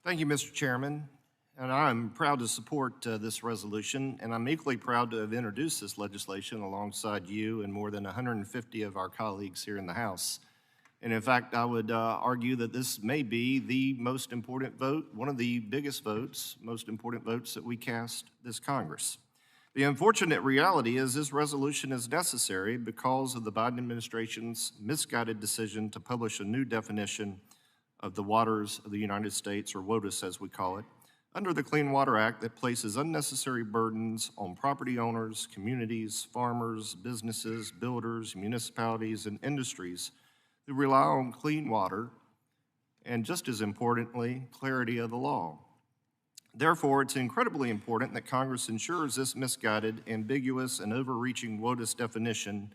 Thank you, Mr. Chairman. And I'm proud to support this resolution, and I'm equally proud to have introduced this legislation alongside you and more than 150 of our colleagues here in the House. And in fact, I would argue that this may be the most important vote, one of the biggest votes, most important votes that we cast this Congress. The unfortunate reality is this resolution is necessary because of the Biden administration's misguided decision to publish a new definition of the waters of the United States, or WOTUS as we call it, under the Clean Water Act that places unnecessary burdens on property owners, communities, farmers, businesses, builders, municipalities, and industries who rely on clean water and, just as importantly, clarity of the law. Therefore, it's incredibly important that Congress ensures this misguided, ambiguous, and overreaching WOTUS definition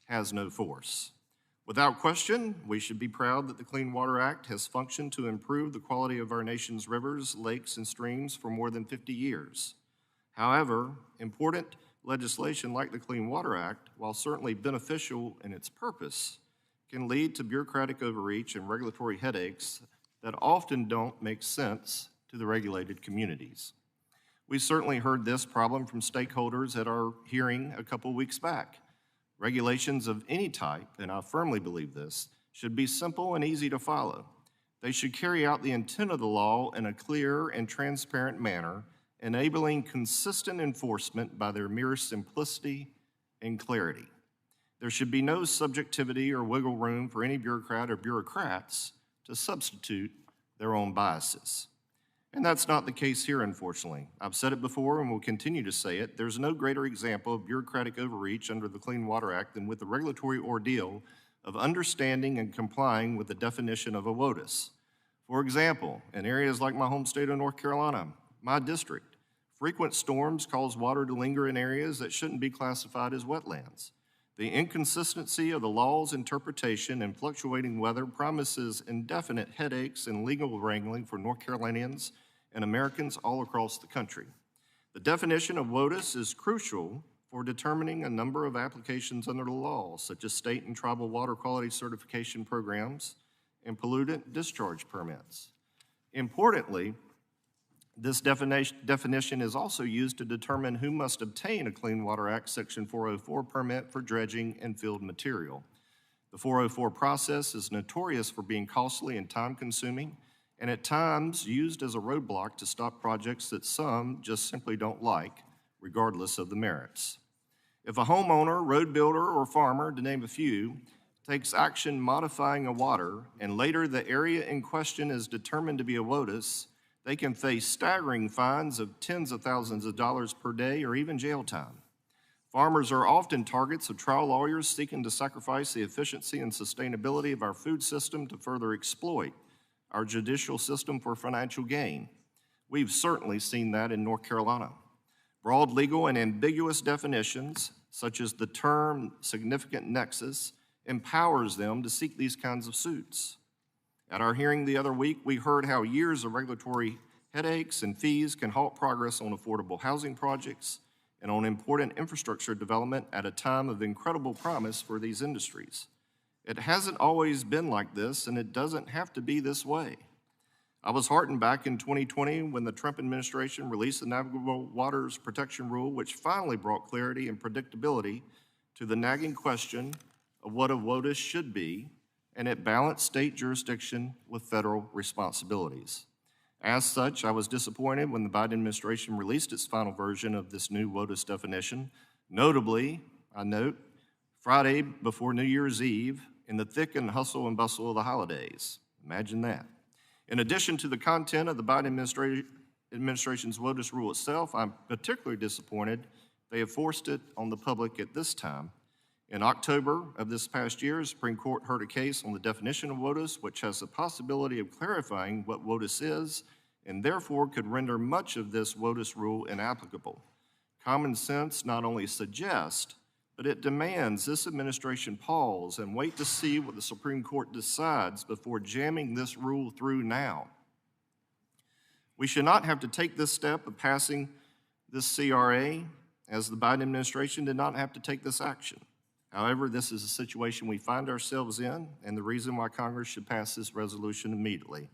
has no force. Without question, we should be proud that the Clean Water Act has functioned to improve the quality of our nation's rivers, lakes, and streams for more than 50 years. However, important legislation like the Clean Water Act, while certainly beneficial in its purpose, can lead to bureaucratic overreach and regulatory headaches that often don't make sense to the regulated communities. We certainly heard this problem from stakeholders at our hearing a couple weeks back. Regulations of any type, and I firmly believe this, should be simple and easy to follow. They should carry out the intent of the law in a clear and transparent manner, enabling consistent enforcement by their mere simplicity and clarity. There should be no subjectivity or wiggle room for any bureaucrat or bureaucrats to substitute their own biases. And that's not the case here, unfortunately. I've said it before and will continue to say it. There's no greater example of bureaucratic overreach under the Clean Water Act than with the regulatory ordeal of understanding and complying with the definition of a WOTUS. For example, in areas like my home state of North Carolina, my district, frequent storms cause water to linger in areas that shouldn't be classified as wetlands. The inconsistency of the law's interpretation and fluctuating weather promises indefinite headaches and legal wrangling for North Carolinians and Americans all across the country. The definition of WOTUS is crucial for determining a number of applications under the law, such as state and tribal water quality certification programs and pollutant discharge permits. Importantly, this definition is also used to determine who must obtain a Clean Water Act Section 404 permit for dredging and filled material. The 404 process is notorious for being costly and time-consuming, and at times used as a roadblock to stop projects that some just simply don't like, regardless of the merits. If a homeowner, road builder, or farmer, to name a few, takes action modifying a water, and later the area in question is determined to be a WOTUS, they can face staggering fines of tens of thousands of dollars per day or even jail time. Farmers are often targets of trial lawyers seeking to sacrifice the efficiency and sustainability of our food system to further exploit our judicial system for financial gain. We've certainly seen that in North Carolina. Broad legal and ambiguous definitions, such as the term significant nexus, empowers them to seek these kinds of suits. At our hearing the other week, we heard how years of regulatory headaches and fees can halt progress on affordable housing projects and on important infrastructure development at a time of incredible promise for these industries. It hasn't always been like this, and it doesn't have to be this way. I was heartened back in 2020 when the Trump administration released the Navigable Waters Protection Rule, which finally brought clarity and predictability to the nagging question of what a WOTUS should be, and it balanced state jurisdiction with federal responsibilities. As such, I was disappointed when the Biden administration released its final version of this new WOTUS definition, notably, I note, Friday before New Year's Eve, in the thick and hustle and bustle of the holidays. Imagine that. In addition to the content of the Biden administration's WOTUS rule itself, I'm particularly disappointed they have forced it on the public at this time. In October of this past year, the Supreme Court heard a case on the definition of WOTUS, which has the possibility of clarifying what WOTUS is, and therefore could render much of this WOTUS rule inapplicable. Common sense not only suggests, but it demands this administration pause and wait to see what the Supreme Court decides before jamming this rule through now. We should not have to take this step of passing this CRA, as the Biden administration did not have to take this action. However, this is a situation we find ourselves in, and the reason why Congress should pass this resolution immediately.